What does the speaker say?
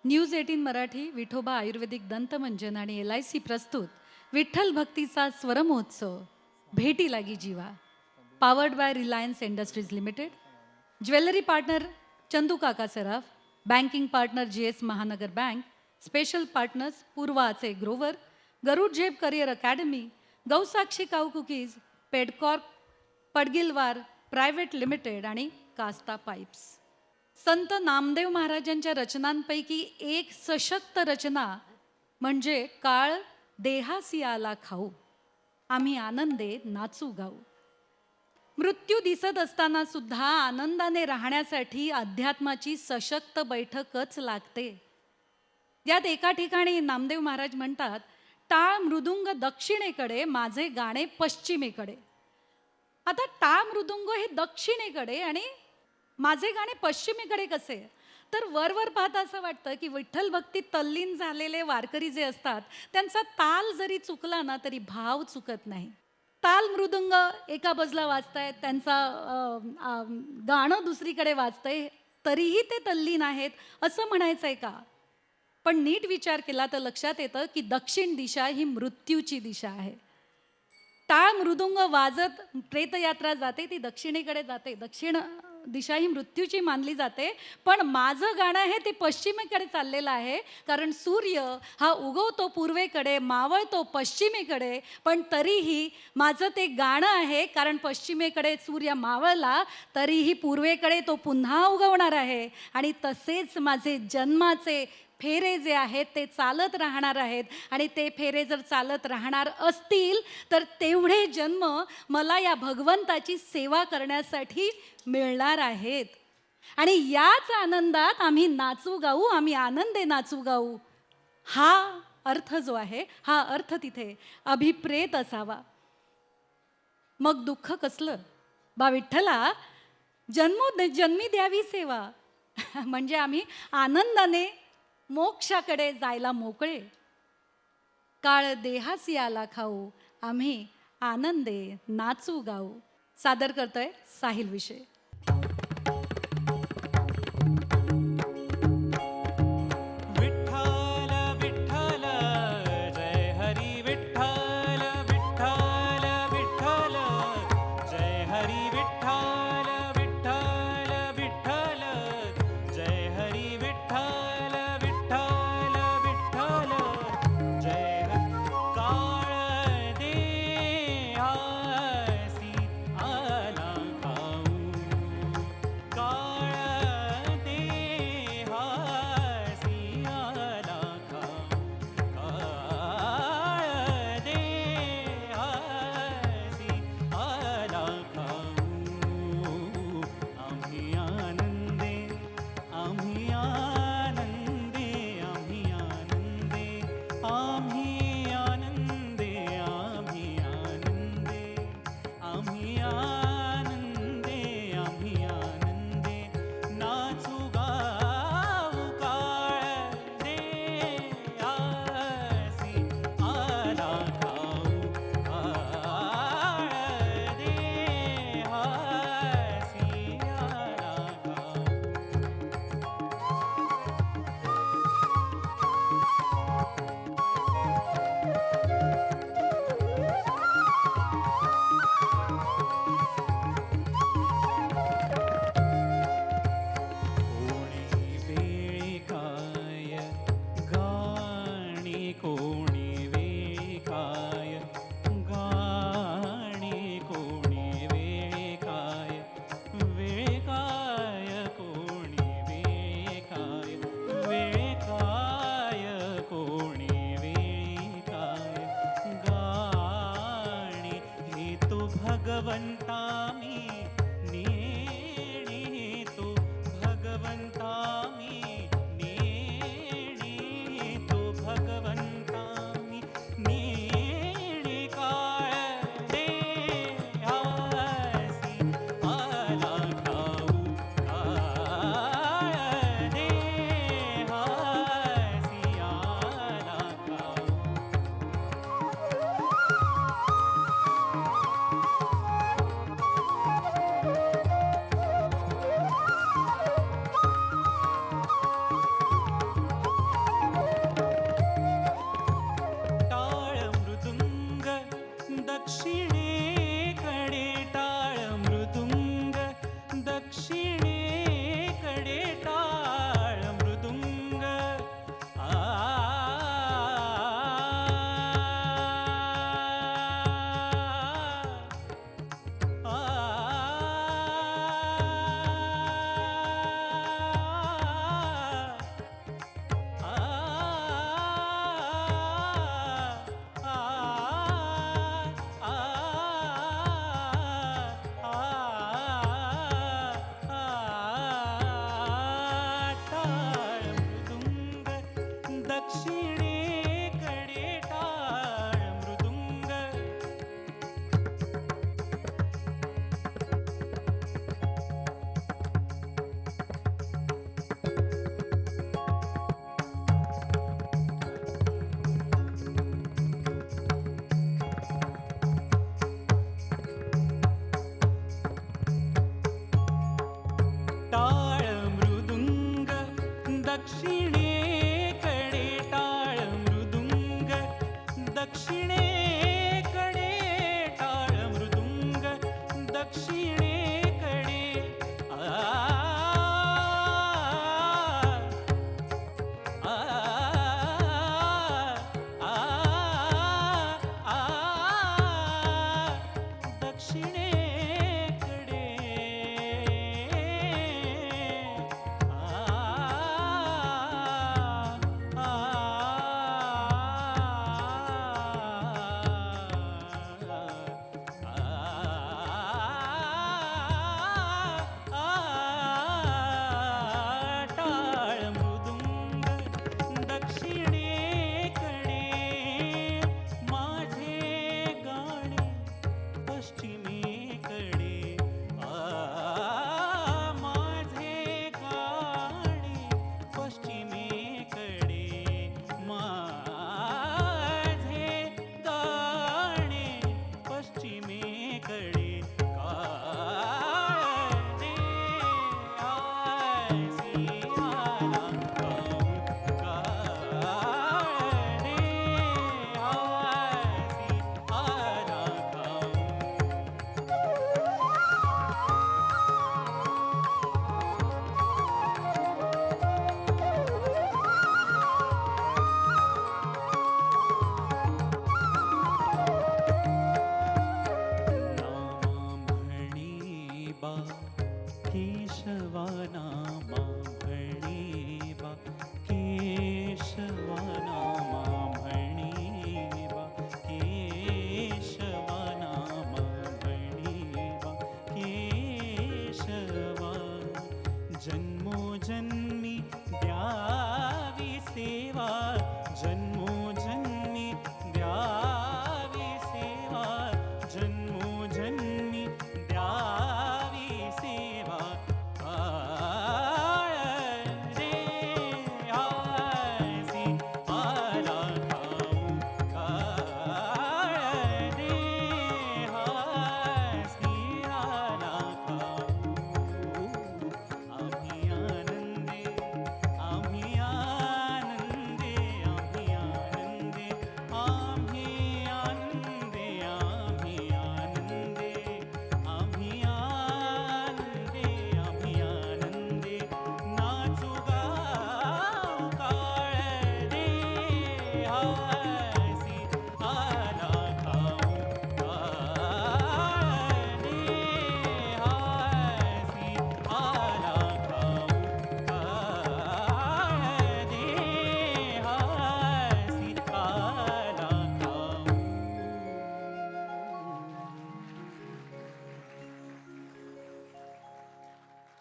News 18 Marathi, Vithoba आयुर्वेदिक दंतमंजन आणि LIC प्रस्तुत विठ्ठल भक्तीचा स्वरमहोत्सव भेटी लागी जीवा. Powered by Reliance Industries Limited. Jewellery partner Chandu Kaka Saraf. Banking partner GS Mahanagar bank. Special partners Purva आचे Grover, Garud Zep career academy, Gausakshi cow cookies, Pedcorp, Padgilwar private limited आणि कास्ता पाईप्स. संत नामदेव महाराजांच्या रचनांपैकी एक सशक्त रचना म्हणजे काळ देहासी आला खाऊ, आम्ही आनंदे नाचू गाऊ. मृत्यू दिसत असताना सुद्धा आनंदाने राहण्यासाठी अध्यात्माची सशक्त बैठकच लागते. यात एका ठिकाणी नामदेव महाराज म्हणतात, टाळ मृदुंग दक्षिणेकडे, माझे गाणे पश्चिमेकडे. आता टाळ मृदुंग हे दक्षिणेकडे आणि माझे गाणे पश्चिमेकडे कसे? तर वरवर पाहता असं वाटतं की विठ्ठल भक्तीत तल्लीन झालेले वारकरी जे असतात त्यांचा ताल जरी चुकला ना तरी भाव चुकत नाही. ताल मृदुंग एका बाजूला वाजतायत, त्यांचा गाणं दुसरीकडे वाजतंय, तरीही ते तल्लीन आहेत असं म्हणायचं आहे का? पण नीट विचार केला तर लक्षात येतं की दक्षिण दिशा ही मृत्यूची दिशा आहे. टाळ मृदुंग वाजत प्रेतयात्रा जाते, ती दक्षिणेकडे जाते. दक्षिण दिशा ही मृत्यूची मानली जाते, पण माझं गाणं आहे ते पश्चिमेकडे चाललेलं आहे. कारण सूर्य हा उगवतो पूर्वेकडे, मावळतो पश्चिमेकडे, पण तरीही माझं ते गाणं आहे. कारण पश्चिमेकडे सूर्य मावळला तरीही पूर्वेकडे तो पुन्हा उगवणार आहे. आणि तसेच माझे जन्माचे फेरे जे आहेत ते चालत राहणार आहेत. आणि ते फेरे जर चालत राहणार असतील तर तेवढे जन्म मला या भगवंताची सेवा करण्यासाठी मिळणार आहेत. आणि याच आनंदात आम्ही नाचू गाऊ, आम्ही आनंदे नाचू गाऊ. हा अर्थ जो आहे, हा अर्थ तिथे अभिप्रेत असावा. मग दुःख कसलं? बा विठ्ठला जन्मी द्यावी सेवा. म्हणजे आम्ही आनंदाने मोक्षाकडे जायला मोकळे. काळ देहासी आला खाऊ, आम्ही आनंदे नाचू गाऊ. सादर करतोय साहिल विषय. क्षिणे